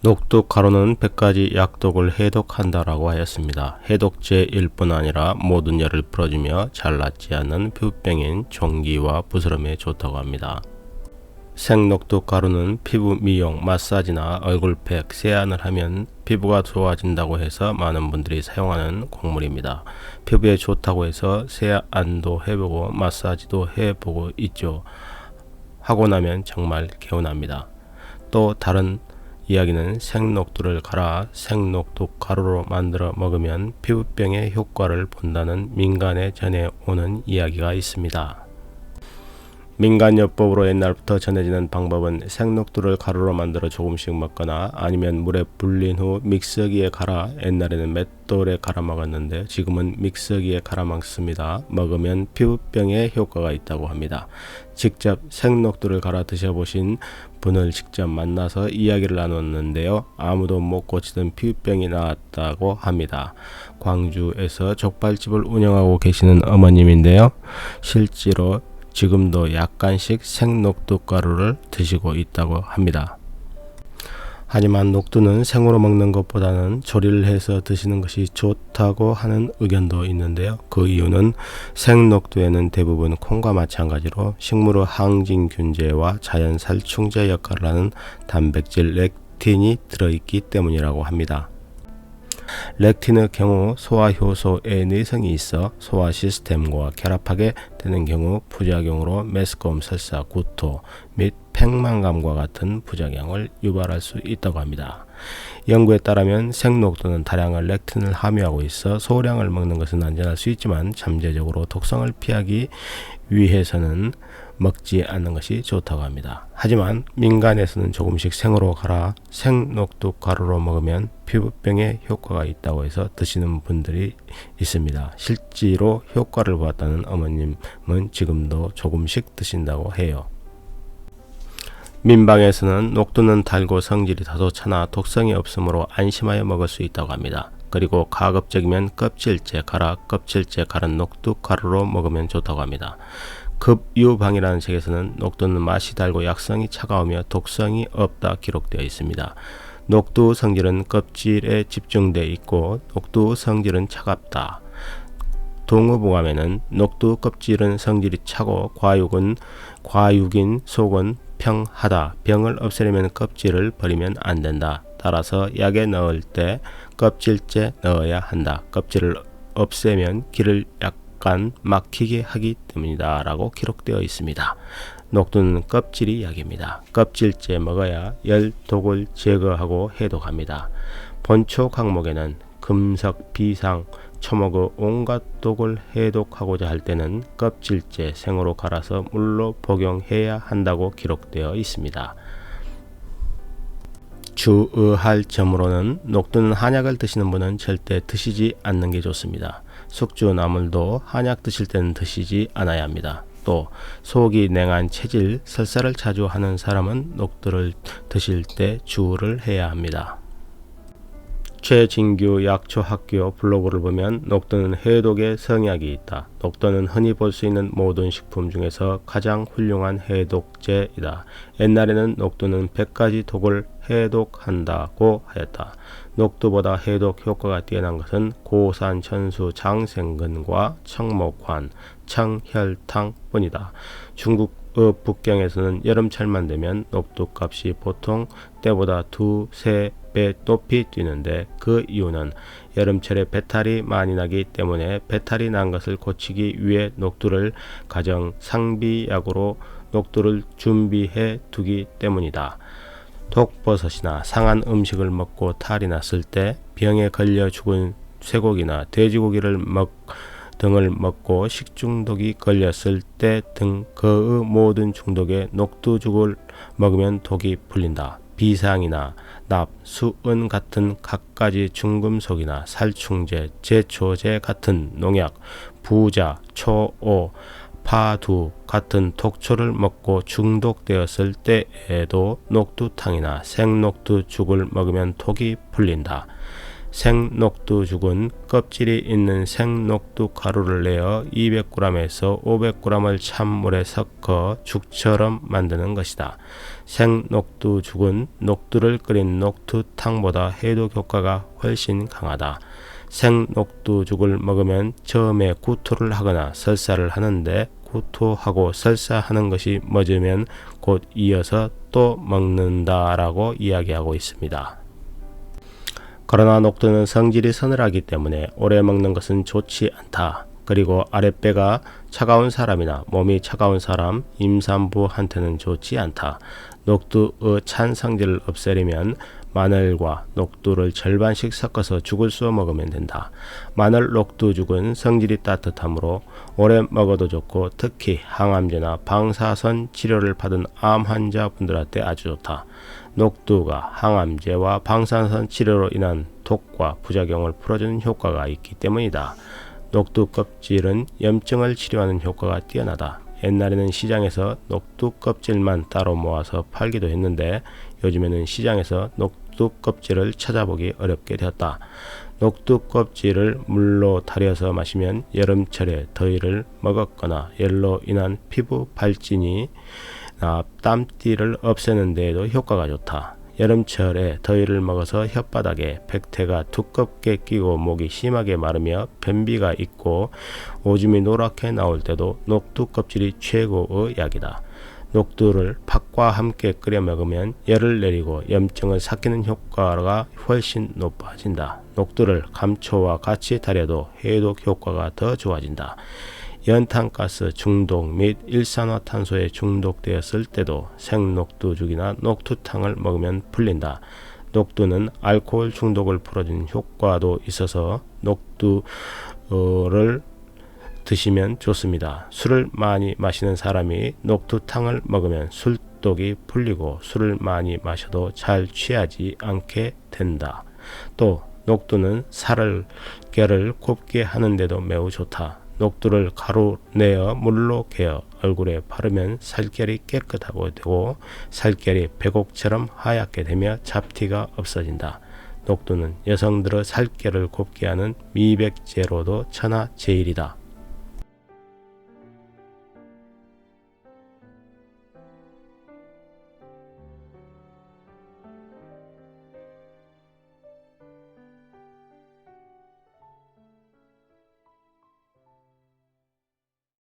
녹두가루는 100가지 약독을 해독한다라고 하였습니다. 해독제일 뿐 아니라 모든 열을 풀어주며 잘낫지 않는 피부병인 종기와 부스럼에 좋다고 합니다. 생녹두가루는 피부 미용, 마사지나 얼굴팩, 세안을 하면 피부가 좋아진다고 해서 많은 분들이 사용하는 곡물입니다. 피부에 좋다고 해서 세안도 해보고 마사지도 해보고 있죠. 하고 나면 정말 개운합니다. 또 다른 이야기는 생녹두를 갈아 생녹두가루로 만들어 먹으면 피부병의 효과를 본다는 민간에 전해오는 이야기가 있습니다. 민간요법으로 옛날부터 전해지는 방법은 생녹두를 가루로 만들어 조금씩 먹거나 아니면 물에 불린 후 믹서기에 갈아, 옛날에는 맷돌에 갈아 먹었는데 지금은 믹서기에 갈아 먹습니다. 먹으면 피부병에 효과가 있다고 합니다. 직접 생녹두를 갈아 드셔보신 분을 직접 만나서 이야기를 나눴는데요. 아무도 못 고치던 피부병이 나았다고 합니다. 광주에서 족발집을 운영하고 계시는 어머님인데요. 실제로 지금도 약간씩 생녹두가루를 드시고 있다고 합니다. 하지만 녹두는 생으로 먹는 것보다는 조리를 해서 드시는 것이 좋다고 하는 의견도 있는데요. 그 이유는 생녹두에는 대부분 콩과 마찬가지로 식물의 항진균제와 자연 살충제 역할을 하는 단백질 렉틴이 들어있기 때문이라고 합니다. 렉틴의 경우 소화효소의 내성이 있어 소화 시스템과 결합하게 되는 경우 부작용으로 메스꺼움, 설사, 구토 및 팽만감과 같은 부작용을 유발할 수 있다고 합니다. 연구에 따르면 생녹두는 다량의 렉틴을 함유하고 있어 소량을 먹는 것은 안전할 수 있지만 잠재적으로 독성을 피하기 위해서는 먹지 않는 것이 좋다고 합니다. 하지만 민간에서는 조금씩 생으로 갈아 생녹두 가루로 먹으면 피부병에 효과가 있다고 해서 드시는 분들이 있습니다. 실제로 효과를 보았다는 어머님은 지금도 조금씩 드신다고 해요. 민방에서는 녹두는 달고 성질이 다소 차나 독성이 없으므로 안심하여 먹을 수 있다고 합니다. 그리고 가급적이면 껍질째 갈아 껍질째 갈은 녹두 가루로 먹으면 좋다고 합니다. 급유방이라는 책에서는 녹두는 맛이 달고 약성이 차가우며 독성이 없다 기록되어 있습니다. 녹두 성질은 껍질에 집중되어 있고 녹두 성질은 차갑다. 동의보감에는 녹두 껍질은 성질이 차고 과육인 속은 평하다. 병을 없애려면 껍질을 버리면 안 된다. 따라서 약에 넣을 때 껍질째 넣어야 한다. 껍질을 없애면 길을 약간 막히게 하기 때문이다 라고 기록되어 있습니다. 녹두는 껍질이 약입니다. 껍질째 먹어야 열, 독을 제거하고 해독합니다. 본초 항목에는 금석, 비상, 초목의 온갖 독을 해독하고자 할 때는 껍질째 생으로 갈아서 물로 복용해야 한다고 기록되어 있습니다. 주의할 점으로는 녹두는 한약을 드시는 분은 절대 드시지 않는 게 좋습니다. 숙주, 나물도 한약 드실 때는 드시지 않아야 합니다. 또 속이 냉한 체질, 설사를 자주 하는 사람은 녹두를 드실 때 주의를 해야 합니다. 최진규 약초학교 블로그를 보면 녹두는 해독의 성약이 있다. 녹두는 흔히 볼 수 있는 모든 식품 중에서 가장 훌륭한 해독제이다. 옛날에는 녹두는 100가지 독을 해독한다고 하였다. 녹두보다 해독 효과가 뛰어난 것은 고산, 천수, 장생근과 청목환, 청혈탕 뿐이다. 중국의 북경에서는 여름철만 되면 녹두 값이 보통 때보다 2-3배 높이 뛰는데 그 이유는 여름철에 배탈이 많이 나기 때문에 배탈이 난 것을 고치기 위해 녹두를 가정 상비약으로 녹두를 준비해 두기 때문이다. 독버섯이나 상한 음식을 먹고 탈이 났을 때 병에 걸려 죽은 쇠고기나 돼지고기를 등을 먹고 식중독이 걸렸을 때 등 그의 모든 중독에 녹두죽을 먹으면 독이 풀린다. 비상이나 납, 수은 같은 갖가지 중금속이나 살충제, 제초제 같은 농약, 부자, 초오, 파두 같은 독초를 먹고 중독되었을 때에도 녹두탕이나 생녹두죽을 먹으면 독이 풀린다. 생녹두죽은 껍질이 있는 생녹두 가루를 내어 200g에서 500g을 찬물에 섞어 죽처럼 만드는 것이다. 생녹두죽은 녹두를 끓인 녹두탕보다 해독 효과가 훨씬 강하다. 생녹두죽을 먹으면 처음에 구토를 하거나 설사를 하는데 구토하고 설사하는 것이 멎으면 곧 이어서 또 먹는다라고 이야기하고 있습니다. 그러나 녹두는 성질이 서늘하기 때문에 오래 먹는 것은 좋지 않다. 그리고 아랫배가 차가운 사람이나 몸이 차가운 사람, 임산부한테는 좋지 않다. 녹두의 찬 성질을 없애려면 마늘과 녹두를 절반씩 섞어서 죽을 쏘 먹으면 된다. 마늘 녹두죽은 성질이 따뜻하므로 오래 먹어도 좋고 특히 항암제나 방사선 치료를 받은 암 환자분들한테 아주 좋다. 녹두가 항암제와 방사선 치료로 인한 독과 부작용을 풀어주는 효과가 있기 때문이다. 녹두 껍질은 염증을 치료하는 효과가 뛰어나다. 옛날에는 시장에서 녹두 껍질만 따로 모아서 팔기도 했는데 요즘에는 시장에서 녹두 껍질을 찾아보기 어렵게 되었다. 녹두 껍질을 물로 달여서 마시면 여름철에 더위를 먹었거나 열로 인한 피부 발진이 땀띠를 없애는 데에도 효과가 좋다. 여름철에 더위를 먹어서 혓바닥에 백태가 두껍게 끼고 목이 심하게 마르며 변비가 있고 오줌이 노랗게 나올 때도 녹두 껍질이 최고의 약이다. 녹두를 팥과 함께 끓여 먹으면 열을 내리고 염증을 삭히는 효과가 훨씬 높아진다. 녹두를 감초와 같이 달여도 해독 효과가 더 좋아진다. 연탄가스 중독 및 일산화탄소에 중독되었을 때도 생녹두죽이나 녹두탕을 먹으면 풀린다. 녹두는 알코올 중독을 풀어주는 효과도 있어서 녹두를 드시면 좋습니다. 술을 많이 마시는 사람이 녹두탕을 먹으면 술독이 풀리고 술을 많이 마셔도 잘 취하지 않게 된다. 또 녹두는 살결을 곱게 하는데도 매우 좋다. 녹두를 가루 내어 물로 개어 얼굴에 바르면 살결이 깨끗하고 되고 살결이 백옥처럼 하얗게 되며 잡티가 없어진다. 녹두는 여성들의 살결을 곱게 하는 미백제로도 천하제일이다.